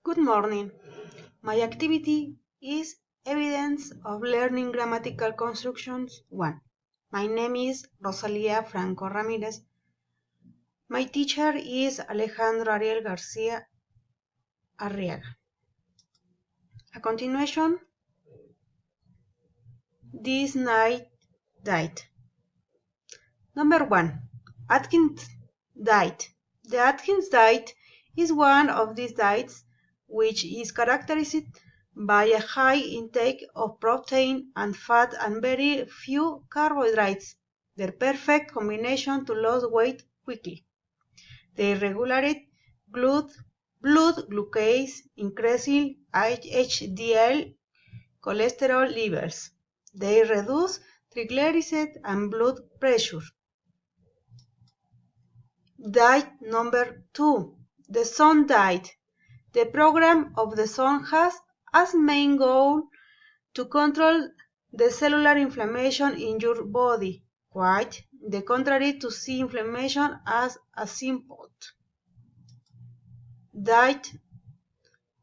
Good morning. My activity is Evidence of Learning Grammatical Constructions 1. My name is Rosalia Franco Ramirez. My teacher is Alejandro Ariel Garcia Arriaga. A continuation, this night died. Number 1. Atkins died. The Atkins diet is one of these diets which is characterized by a high intake of protein and fat and very few carbohydrates, the perfect combination to lose weight quickly. They regulate blood glucose, increasing HDL cholesterol levels. They reduce triglycerides and blood pressure. Diet number 2. The Sun Diet. The program of the Sun has as main goal to control the cellular inflammation in your body, quite the contrary to see inflammation as a symptom. Diet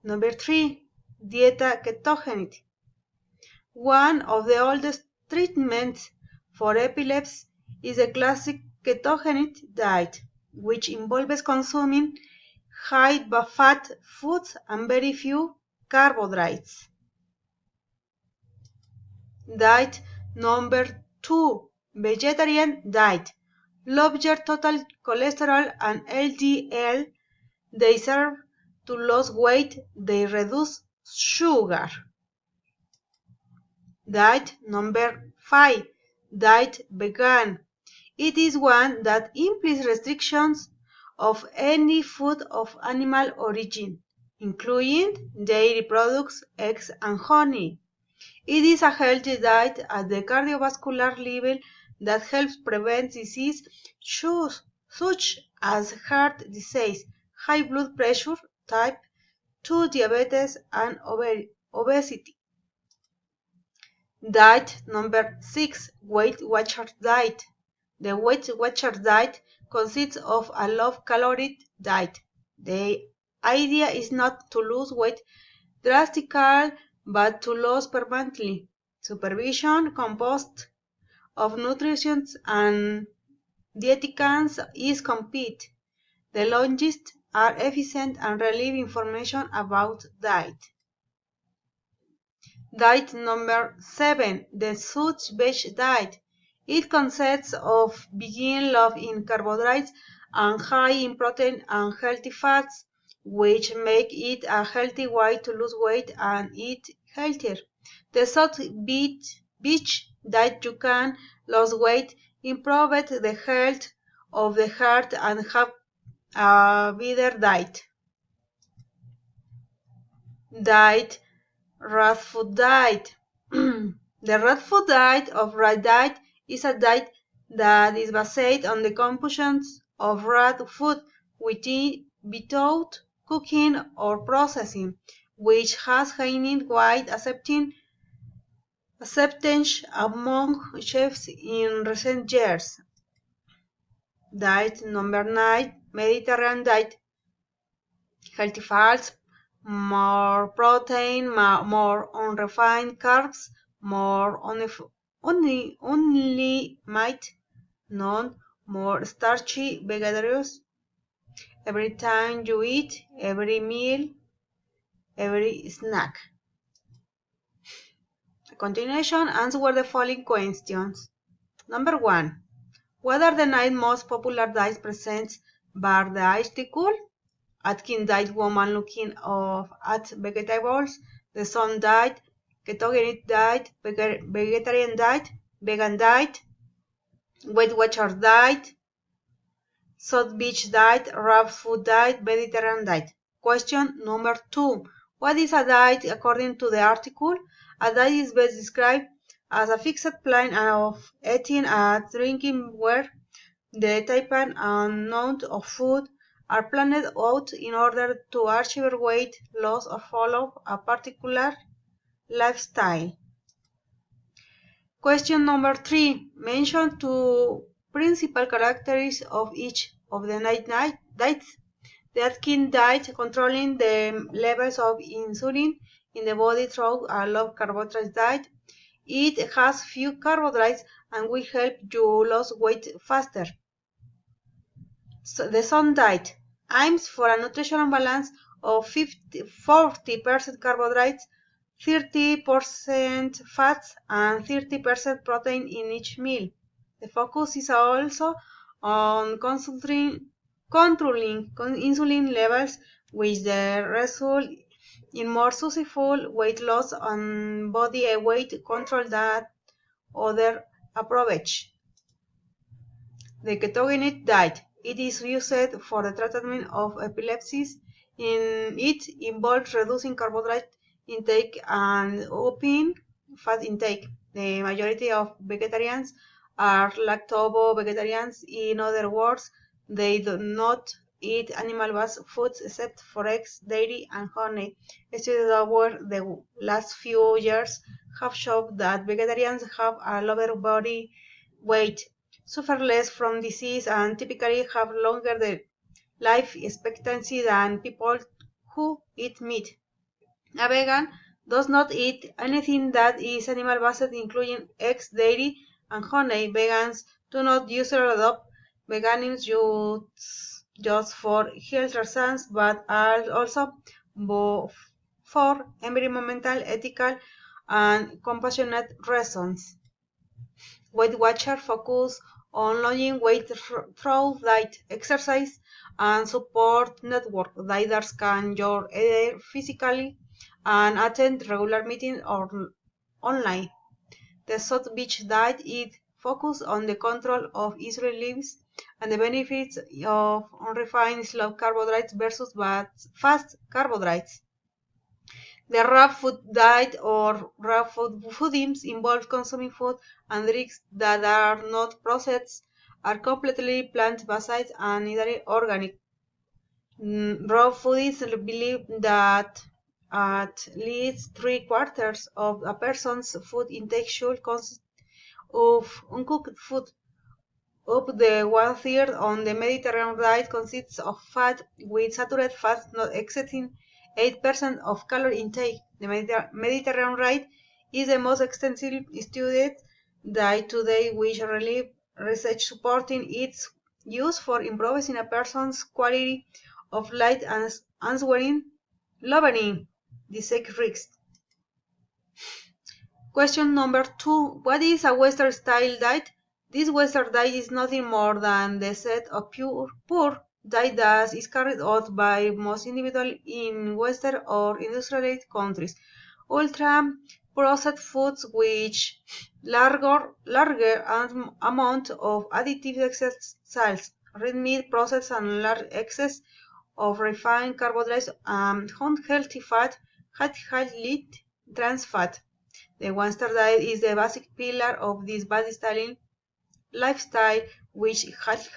number 3. Dieta ketogenic. One of the oldest treatments for epilepsy is a classic ketogenic diet, which involves consuming high-fat foods and very few carbohydrates. Diet number 2. Vegetarian diet. Lower your total cholesterol and LDL. They serve to lose weight. They reduce sugar. Diet number 5. Diet vegan. It is one that implies restrictions of any food of animal origin, including dairy products, eggs, and honey. It is a healthy diet at the cardiovascular level that helps prevent disease such as heart disease, high blood pressure, type 2 diabetes, and obesity. Diet number 6. Weight Watchers diet. The Weight Watchers diet consists of a low-calorie diet. The idea is not to lose weight drastically, but to lose permanently. Supervision composed of nutritionists and dietitians is complete. The logists are efficient and relieve information about diet. Diet number 7. The Such-Veg diet. It consists of being low in carbohydrates and high in protein and healthy fats, which make it a healthy way to lose weight and eat healthier. The Such-Veg diet you can lose weight, improve the health of the heart, and have a better diet. Diet Raw food diet. The raw food diet of raw diet is a diet that is based on the consumption of raw food without cooking or processing, which has gained wide acceptance among chefs in recent years. Diet number 9. Mediterranean diet. Healthy fats, more protein, more unrefined carbs, more only meat, none more starchy vegetables. Every time you eat, every meal, every snack. A continuation, answer the following questions. Number 1. What are the 9 most popular diets present by the article? Atkins diet, woman looking at vegetables, the Sun diet, ketogenic diet, vegetarian diet, vegan diet, Weight Watchers diet, South Beach diet, raw food diet, Mediterranean diet. Question number 2. What is a diet according to the article? A diet is best described as a fixed plan of eating and drinking where the type and amount of food are planned out in order to achieve weight loss or follow a particular lifestyle. Question number 3. Mention 2 principal characteristics of each of the night diets. The Atkins diet, controlling the levels of insulin in the body through a low carbohydrate diet. It has few carbohydrates and will help you lose weight faster. So the Sun diet aims for a nutritional balance of 40% carbohydrates, 30% fats, and 30% protein in each meal. The focus is also on controlling insulin levels, which the result in more successful weight loss and body weight control than other approach. The ketogenic diet. It is used for the treatment of epilepsy. It involves reducing carbohydrate intake and upping fat intake. The majority of vegetarians are lacto-vegetarians. In other words, they do not eat animal-based foods except for eggs, dairy, and honey. Studies over the last few years have shown that vegetarians have a lower body weight, suffer less from disease, and typically have longer life expectancy than people who eat meat. A vegan does not eat anything that is animal-based, including eggs, dairy, and honey. Vegans do not usually adopt veganism just for health reasons, but are also for environmental, ethical, and compassionate reasons. Weight Watchers focus on losing weight through diet, exercise, and support network. Dieters can join either physically and attend regular meetings or online. The South Beach diet is focused on the control of insulin levels and the benefits of unrefined slow carbohydrates versus fast carbohydrates. The raw food diet or raw foodism involves consuming food and drinks that are not processed, are completely plant-based, and either organic. Raw foodists believe that at least three-quarters of a person's food intake should consist of uncooked food. Up the one-third on the Mediterranean diet consists of fat, with saturated fats not exceeding 8% of calorie intake. The Mediterranean diet is the most extensively studied diet today, which relief research supporting its use for improving a person's quality of life and answering lowering disease risks. Question number 2. What is a Western style diet? This Western diet is nothing more than the set of poor diet that is carried out by most individuals in Western or industrialized countries. Ultra processed foods which larger amount of additive excess salts, red meat, processed and large excess of refined carbohydrates, unhealthy fat, high lead, trans fat. The one-star diet is the basic pillar of this body-styling lifestyle, which hides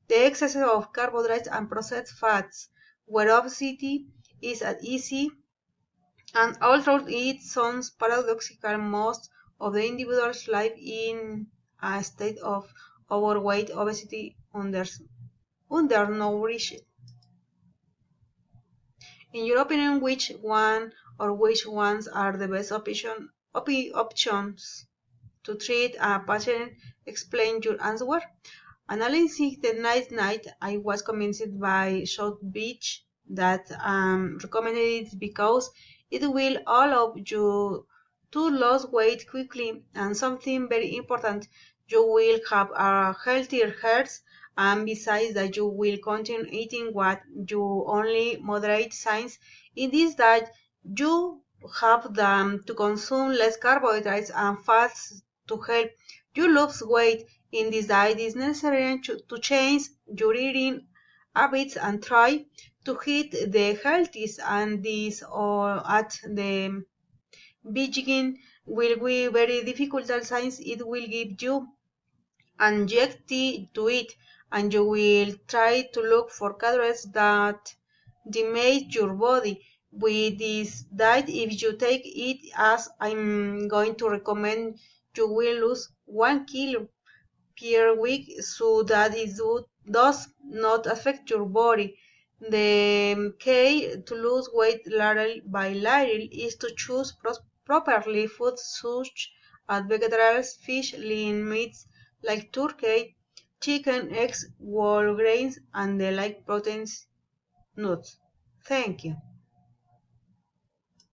the excess of carbohydrates and processed fats, where obesity is easy. And although it sounds paradoxical, most of the individuals live in a state of overweight, obesity, undernourished. In your opinion, which one or which ones are the best options to treat a patient? Explain your answer. Analyzing the night, I was convinced by South Beach that recommended it because it will allow you to lose weight quickly, and something very important, you will have a healthier heart, and besides that you will continue eating what you only moderate signs in this diet. You have them to consume less carbohydrates and fats to help you lose weight. In this diet, it is necessary to change your eating habits and try to eat the healthiest, and this or at the beginning will be very difficult since it will give you anxiety to eat, and you will try to look for calories that damage your body. With this diet, if you take it as I'm going to recommend, you will lose 1 kilo per week, so that it does not affect your body. The key to lose weight little by little is to choose properly foods such as vegetables, fish, lean meats like turkey, chicken, eggs, whole grains, and the like proteins, nuts. Thank you.